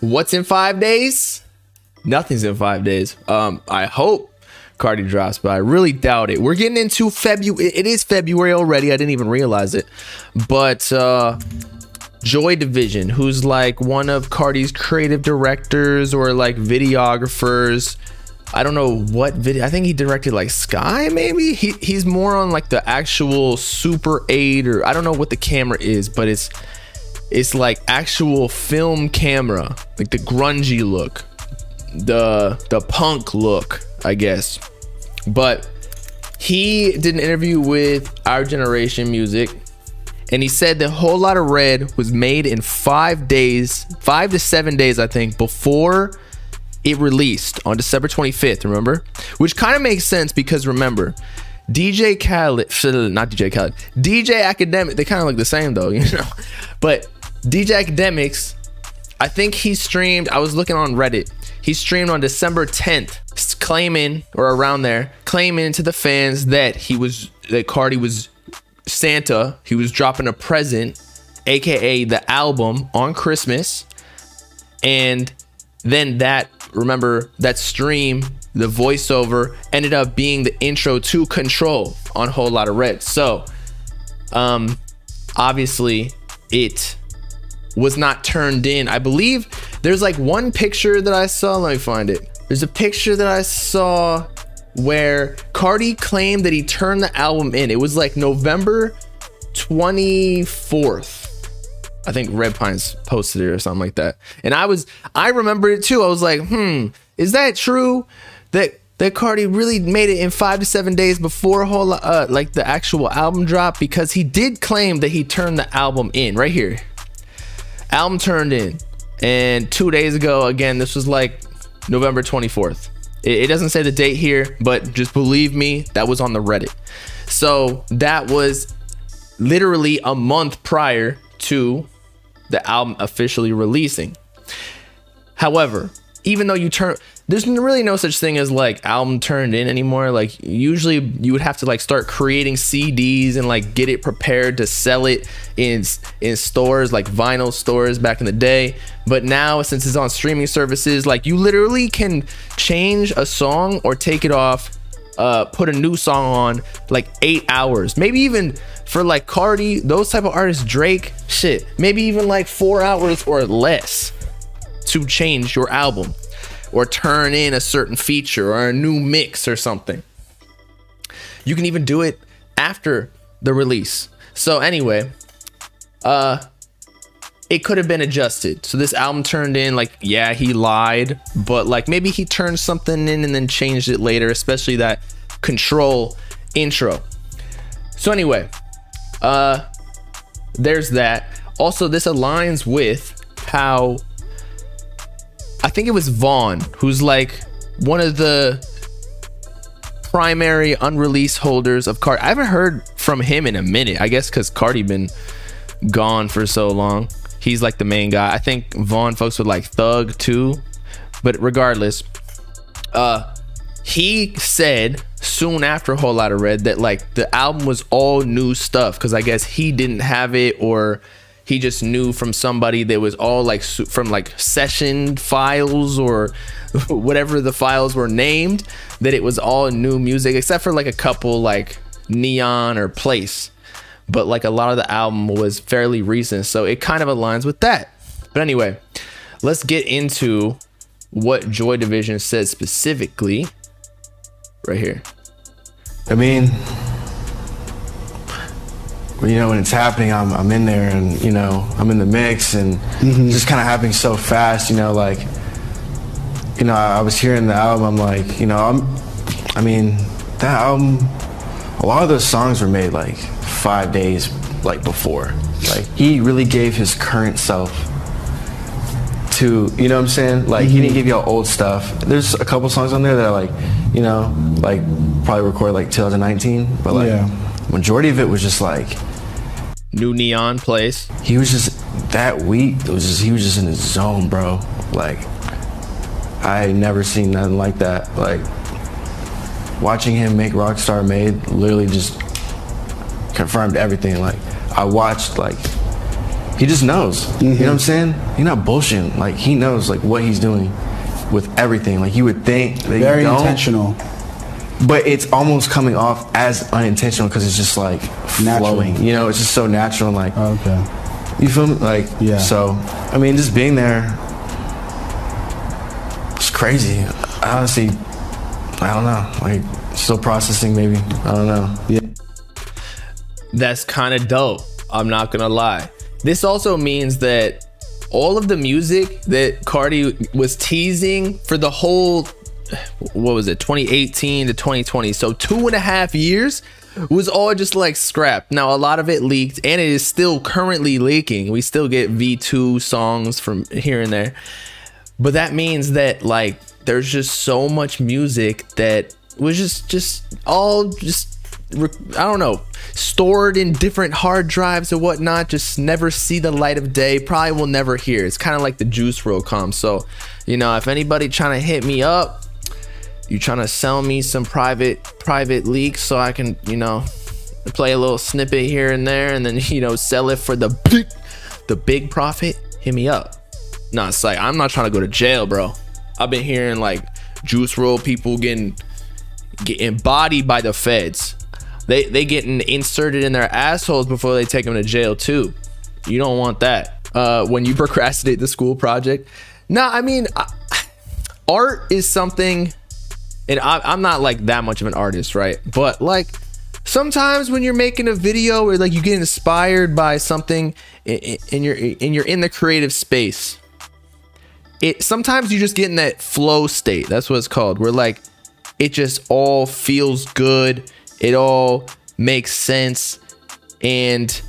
What's in 5 days? Nothing's in 5 days. I hope Carti drops, but I really doubt it. We're getting into February. It is February already. I didn't even realize it. But Joy Division, who's like one of Carti's creative directors or like videographers. I don't know what video. I think he directed like Sky, maybe. He's more on like the actual Super 8, or I don't know what the camera is, but it's like actual film camera, like the grungy look, the punk look, I guess. But he did an interview with Our Generation Music, and he said the Whole Lotta Red was made in 5 days, 5 to 7 days, I think, before it released on December 25th, remember? Which kind of makes sense because remember, DJ Khaled, not DJ Khaled, DJ Academic, they kind of look the same though, you know? But DJ Academics, I think he streamed, I was looking on Reddit, he streamed on December 10th, claiming, or around there, claiming to the fans that that Carti was Santa, he was dropping a present, aka the album, on Christmas. And then remember that stream, the voiceover ended up being the intro to Control on Whole Lotta Red. So obviously it was not turned in. I believe there's like one picture that I saw, let me find it. There's a picture that I saw where Carti claimed that he turned the album in. It was like November 24th. I think Red Pines posted it or something like that. And I remember it too. I was like, is that true? That Carti really made it in 5 to 7 days before like the actual album drop? Because he did claim that he turned the album in right here. Album turned in. And 2 days ago, again, this was like November 24th. It doesn't say the date here, but just believe me, that was on the Reddit. So that was literally a month prior to the album officially releasing. However, even though there's really no such thing as like album turned in anymore. Like usually you would have to like start creating CDs and like get it prepared to sell it in stores, like vinyl stores back in the day. But now, since it's on streaming services, like you literally can change a song or take it off, put a new song on like 8 hours, maybe even for like Carti, those type of artists, Drake, shit, maybe even like 4 hours or less to change your album or turn in a certain feature or a new mix or something. You can even do it after the release. So anyway, it could have been adjusted. So this album turned in, like, yeah, he lied, but like maybe he turned something in and then changed it later, especially that Control intro. So anyway, there's that. Also, this aligns with how I think it was Vaughn, who's like one of the primary unreleased holders of Carti. I haven't heard from him in a minute, I guess because Carti been gone for so long. He's like the main guy. I think Vaughn fucks with like Thug too, but regardless, he said soon after Whole Lotta Red that like the album was all new stuff, because I guess he didn't have it, or he just knew from somebody that was all like from like session files or whatever the files were named, that it was all new music except for like a couple like Neon or Place. But like a lot of the album was fairly recent, so it kind of aligns with that. But anyway, let's get into what Joy Division said specifically right here. I mean, you know, when it's happening, I'm in there, and you know, I'm in the mix, and just kind of happening so fast. You know, like, you know, I was hearing the album. I'm like, you know, I mean, that album, a lot of those songs were made like 5 days like before. Like, he really gave his current self to, you know what I'm saying? Like, he didn't give you all old stuff. There's a couple songs on there that are like, you know, like probably recorded like 2019, but like majority of it was just like new Neon, Place. He was just that week. He was just in his zone, bro. Like, I never seen nothing like that. Like, watching him make Rockstar Made literally just confirmed everything. Like, I watched like he just knows. You know what I'm saying? He's not bullshitting. Like, he knows like what he's doing with everything. Like, you would think that very you don't, intentional, but it's almost coming off as unintentional because it's just like flowing. You know, it's just so natural and like, okay, you feel me? Like, yeah. So I mean, just being there, it's crazy. Honestly, I don't know. Like, still processing, maybe. I don't know. Yeah. That's kind of dope. I'm not gonna lie. This also means that all of the music that Carti was teasing for the whole, what was it, 2018 to 2020, so 2.5 years, was all just like scrapped. Now a lot of it leaked, and it is still currently leaking. We still get V2 songs from here and there, but that means that like there's just so much music that was just all I don't know, stored in different hard drives or whatnot, just never see the light of day, probably will never hear. It's kind of like the Juice WRLD comp. So, you know, if anybody trying to hit me up, you trying to sell me some private leaks so I can, you know, play a little snippet here and there and then, you know, sell it for the big profit, hit me up. Nah, it's like, I'm not trying to go to jail, bro. I've been hearing like Juice WRLD people getting bodied by the feds. They getting inserted in their assholes before they take them to jail too. You don't want that when you procrastinate the school project. Nah, I mean, art is something, and I'm not like that much of an artist, right? But like sometimes when you're making a video or like you get inspired by something and you're in the creative space, sometimes you just get in that flow state. That's what it's called, where like it just all feels good. It all makes sense, and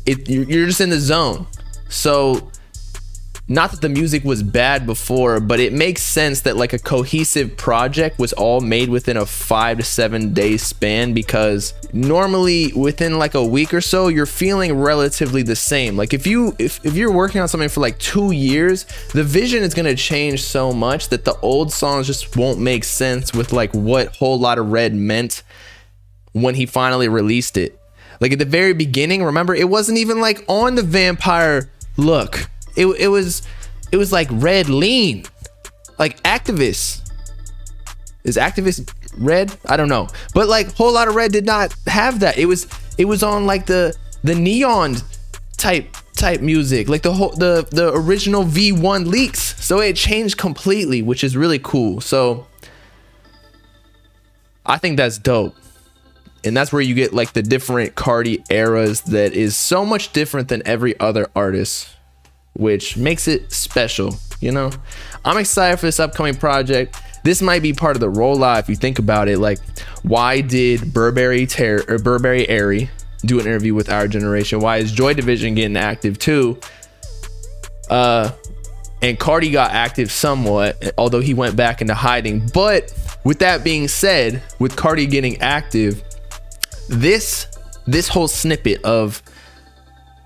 you're just in the zone. So not that the music was bad before, but it makes sense that like a cohesive project was all made within a 5 to 7 day span, because normally within like a week or so you're feeling relatively the same. Like if you're working on something for like 2 years, the vision is going to change so much that the old songs just won't make sense with like what Whole Lotta Red meant when he finally released it. Like at the very beginning, remember, it wasn't even like on the vampire look. It was like red lean, like Activist. Is Activist red? I don't know, but like Whole Lotta Red did not have that. It was on like the neon type music, like the original V1 leaks. So it changed completely, which is really cool. So I think that's dope. And that's where you get like the different Carti eras that is so much different than every other artist, which makes it special. You know, I'm excited for this upcoming project. This might be part of the rollout if you think about it. Like, why did Burberry Airy do an interview with Our Generation? Why is Joy Division getting active too? And Carti got active somewhat, although he went back into hiding. But with that being said, with Carti getting active, this whole snippet of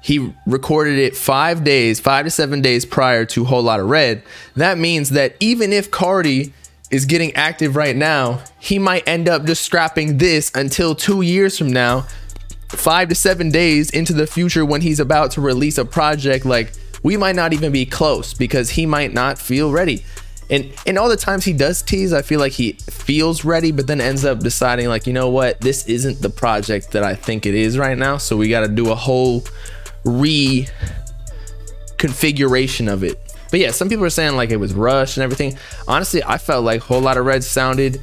he recorded it 5 to 7 days prior to Whole Lotta Red. That means that even if Carti is getting active right now, he might end up just scrapping this until 2 years from now, 5 to 7 days into the future, when he's about to release a project. Like, we might not even be close because he might not feel ready. And all the times he does tease, I feel like he feels ready, but then ends up deciding like, you know what, this isn't the project that I think it is right now. So we got to do a whole reconfiguration of it. But yeah, some people are saying like it was rushed and everything. Honestly, I felt like Whole Lotta Red sounded,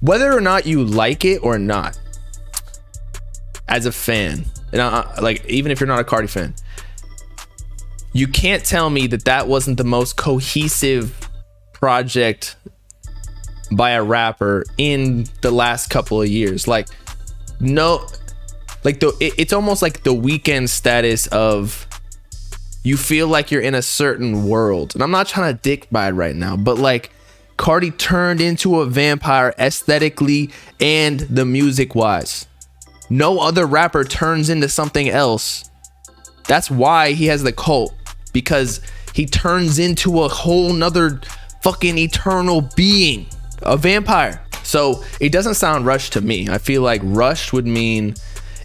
whether or not you like it or not, as a fan, and like even if you're not a Carti fan, you can't tell me that that wasn't the most cohesive project by a rapper in the last couple of years. Like, no, like it's almost like the Weeknd status of, you feel like you're in a certain world. And I'm not trying to dick ride right now, but like Carti turned into a vampire aesthetically and the music wise. No other rapper turns into something else. That's why he has the cult, because he turns into a whole nother fucking eternal being, a vampire. So it doesn't sound rushed to me. I feel like rushed would mean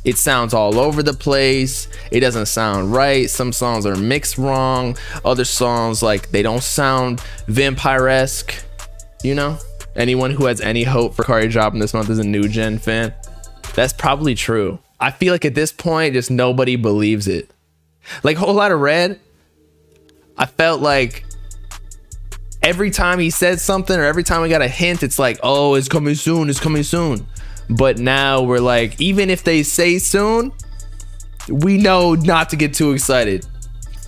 It sounds all over the place. It doesn't sound right. Some songs are mixed wrong. Other songs, like, they don't sound vampire-esque, you know? Anyone who has any hope for Carti dropping this month is a new gen fan. That's probably true. I feel like at this point, just nobody believes it. Like, Whole Lotta Red, I felt like every time he said something or every time we got a hint, it's like, oh, it's coming soon, it's coming soon. But now we're like, even if they say soon, we know not to get too excited,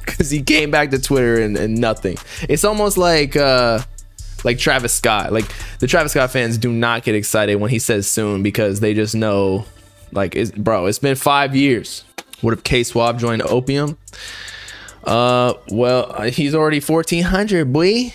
because he came back to Twitter and nothing. It's almost like Travis Scott. Like, the Travis Scott fans do not get excited when he says soon, because they just know, like, bro, it's been 5 years. What if K-Swab joined Opium? Well, he's already 1,400, boy.